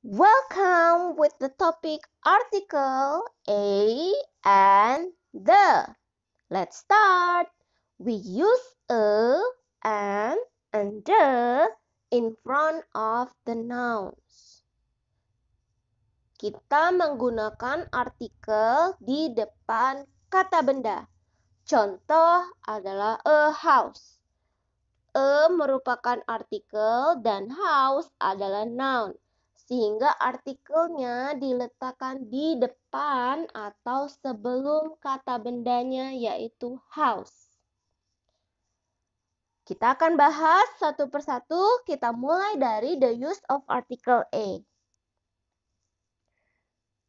Welcome with the topic article a and the. Let's start. We use a and the in front of the nouns. Kita menggunakan artikel di depan kata benda. Contoh adalah a house. A merupakan artikel dan house adalah noun. Sehingga artikelnya diletakkan di depan atau sebelum kata bendanya yaitu house. Kita akan bahas satu persatu. Kita mulai dari the use of article A.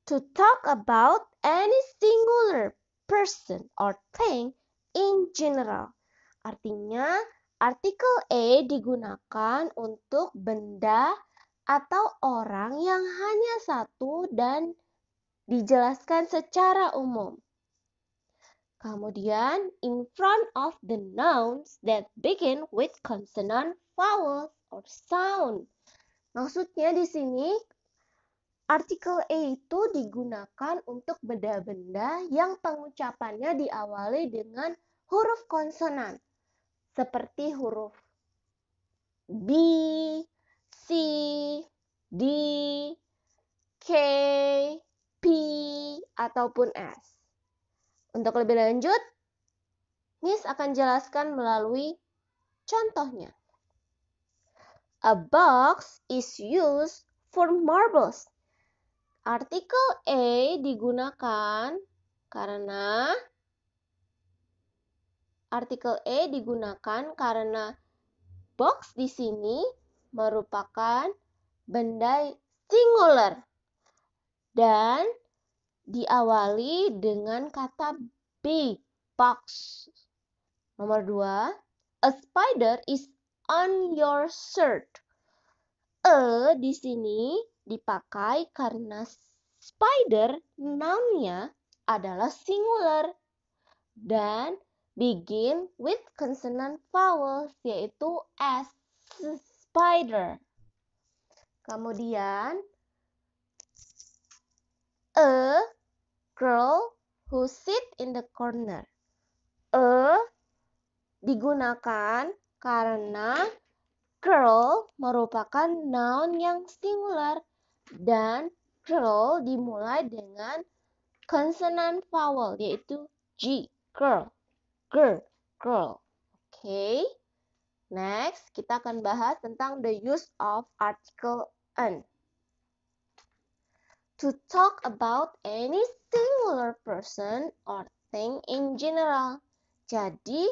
To talk about any singular person or thing in general. Artinya, artikel A digunakan untuk benda atau orang yang hanya satu dan dijelaskan secara umum. Kemudian, in front of the nouns that begin with consonant, vowels, or sound. Maksudnya di sini, artikel A itu digunakan untuk benda-benda yang pengucapannya diawali dengan huruf konsonan, seperti huruf B, C, D, K, P, ataupun S. Untuk lebih lanjut, Miss akan jelaskan melalui contohnya. A box is used for marbles. Artikel A digunakan karena box di sini merupakan benda singular dan diawali dengan kata big, box. Nomor 2, a spider is on your shirt. A di sini dipakai karena spider nounnya adalah singular dan begin with consonant vowels yaitu S, spider. Kemudian a girl who sit in the corner. A digunakan karena girl merupakan noun yang singular dan girl dimulai dengan consonant vowel yaitu G, girl, girl. Okay. Next, kita akan bahas tentang the use of article an. To talk about any singular person or thing in general. Jadi,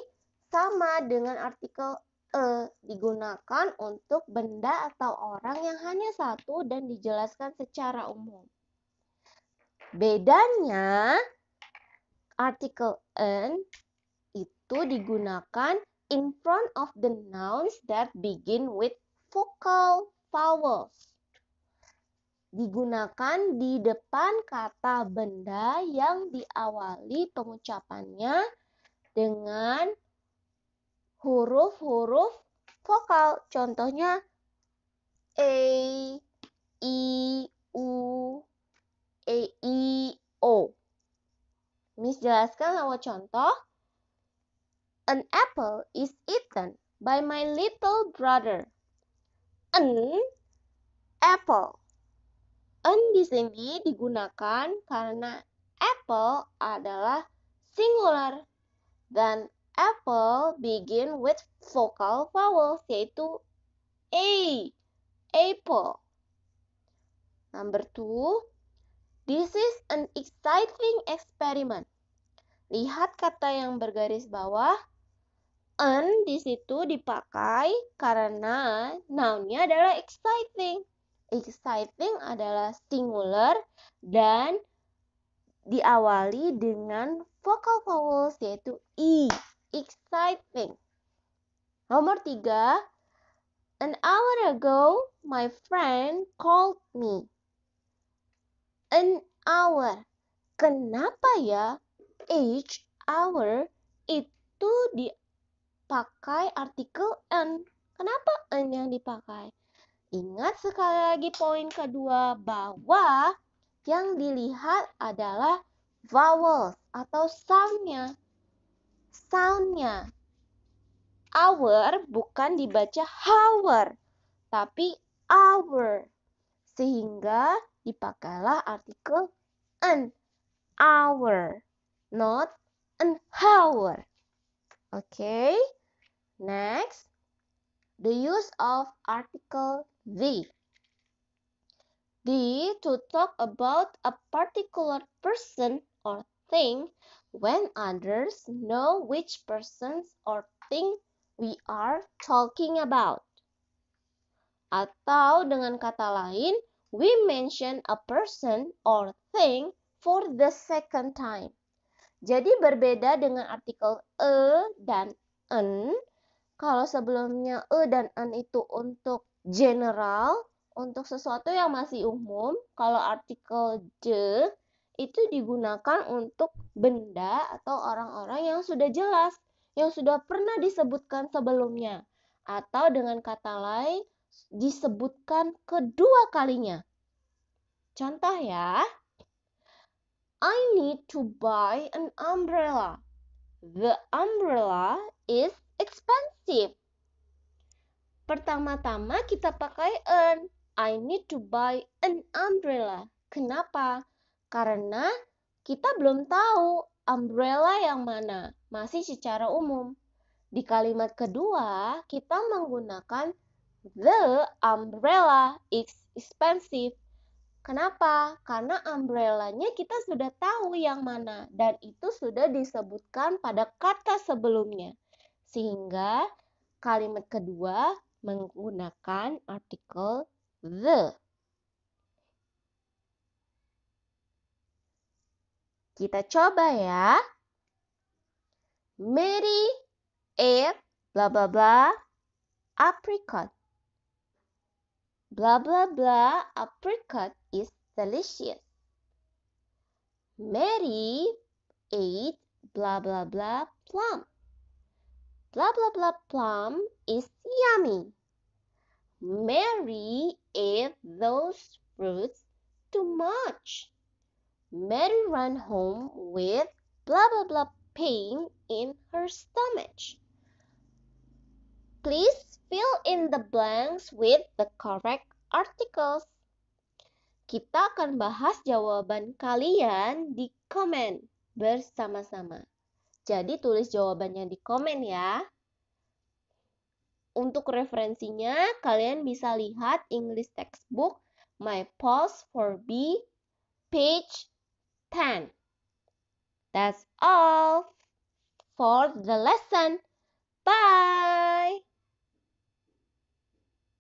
sama dengan artikel a digunakan untuk benda atau orang yang hanya satu dan dijelaskan secara umum. Bedanya, artikel an itu digunakan in front of the nouns that begin with vocal vowels. Digunakan di depan kata benda yang diawali pengucapannya dengan huruf-huruf vokal. Contohnya A, I, U, E, I, O. Miss jelaskan lewat contoh. An apple is eaten by my little brother. An apple. An di sini digunakan karena apple adalah singular dan apple begin with vocal vowels yaitu A, apple. Number 2, this is an exciting experiment. Lihat kata yang bergaris bawah. An di situ dipakai karena nounnya adalah exciting. Exciting adalah singular dan diawali dengan vocal vowels yaitu E, exciting. Nomor 3, an hour ago my friend called me. An hour. Kenapa ya each hour itu dipakai artikel an? Kenapa an yang dipakai? Ingat sekali lagi poin kedua bahwa yang dilihat adalah vowels atau sound-nya. Sound-nya. Our bukan dibaca hour, tapi hour. Sehingga dipakailah artikel an. Hour, not an hour. Okay, next. The use of article the. The to talk about a particular person or thing when others know which person or thing we are talking about. Atau dengan kata lain, we mention a person or thing for the second time. Jadi berbeda dengan artikel dan an. Kalau sebelumnya dan an itu untuk general, untuk sesuatu yang masih umum, kalau artikel the itu digunakan untuk benda atau orang-orang yang sudah jelas, yang sudah pernah disebutkan sebelumnya. Atau dengan kata lain, disebutkan kedua kalinya. Contoh ya, I need to buy an umbrella. The umbrella is expensive. Pertama-tama kita pakai an. I need to buy an umbrella. Kenapa? Karena kita belum tahu umbrella yang mana. Masih secara umum. Di kalimat kedua, kita menggunakan the umbrella is expensive. Kenapa? Karena umbrellanya kita sudah tahu yang mana. Dan itu sudah disebutkan pada kata sebelumnya. Sehingga kalimat kedua menggunakan artikel the. Kita coba ya. Mary ate blah blah blah apricot. Blah blah blah apricot is delicious. Mary ate blah blah blah plum. Blah blah blah plum is yummy. Mary ate those fruits too much. Mary ran home with blah blah blah pain in her stomach. Please fill in the blanks with the correct articles. Kita akan bahas jawaban kalian di komen bersama-sama. Jadi tulis jawabannya di komen ya. Untuk referensinya, kalian bisa lihat English textbook My Pause for B, page 10. That's all for the lesson. Bye!